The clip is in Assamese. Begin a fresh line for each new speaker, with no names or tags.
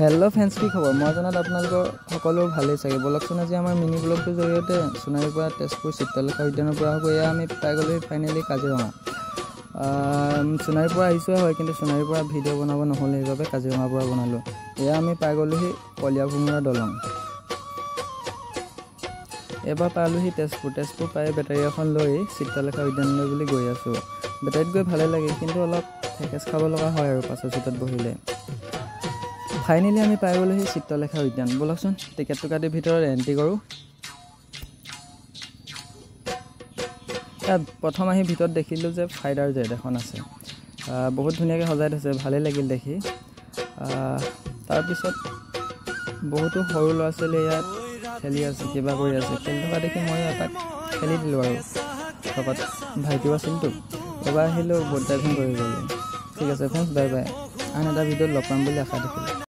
হেল্ল' ফ্ৰেণ্ডছ, কি খবৰ? মই জনাত আপোনালোকৰ সকলো ভালেই চাগে। বলকচোন আজি আমাৰ মিনি ব্লগটোৰ জৰিয়তে সোণাৰীৰ পৰা তেজপুৰ চিত্ৰলেখা উদ্যানৰ পৰা হ'ব। এয়া আমি পাই গ'লোহি ফাইনেলি কাজিৰঙা। সোণাৰীৰ পৰা আহিছোঁহে হয়, কিন্তু সোণাৰীৰ পৰা ভিডিঅ' বনাব নহ'ল, সেইবাবে কাজিৰঙাৰ পৰা বনালোঁ। এয়া আমি পাই গ'লোহি কলীয়া ভোমোৰা দলং। এবাৰ পালোহি তেজপুৰ পাই বেটাৰী এখন লৈ চিত্ৰলেখা উদ্যানলৈ বুলি গৈ আছোঁ। বেটাৰীত গৈ ভালে লাগে, কিন্তু অলপ থেকেচ খাব লগা হয় আৰু পাছৰ চিটত বহিলে। ফাইনেলি আমি পাই গ'লোহি চিত্ৰলেখা উদ্যান। ব'লকচোন টিকেটটো কাটি ভিতৰত এণ্ট্ৰি কৰোঁ। তাত প্ৰথম আহি ভিতৰত দেখিলোঁ যে ফাইটাৰ জেট এখন আছে। বহুত ধুনীয়াকৈ সজাই থৈছে, ভালেই লাগিল দেখি। তাৰপিছত বহুতো সৰু ল'ৰা ছোৱালী ইয়াত খেলি আছে, কিবা কৰি আছে। খেলি থকা দেখি ময়ো এপাক খেলি দিলোঁ আৰু লগত ভাইটিও আছিলতো। এবাৰ আহিলোঁ ব'ট ড্ৰাইভিং কৰিবলৈ। ঠিক আছে ফ্ৰেণ্ডছ, বাই বাই। আন এটা ভিডিঅ'ত লগ পাম বুলি আশা থাকিল।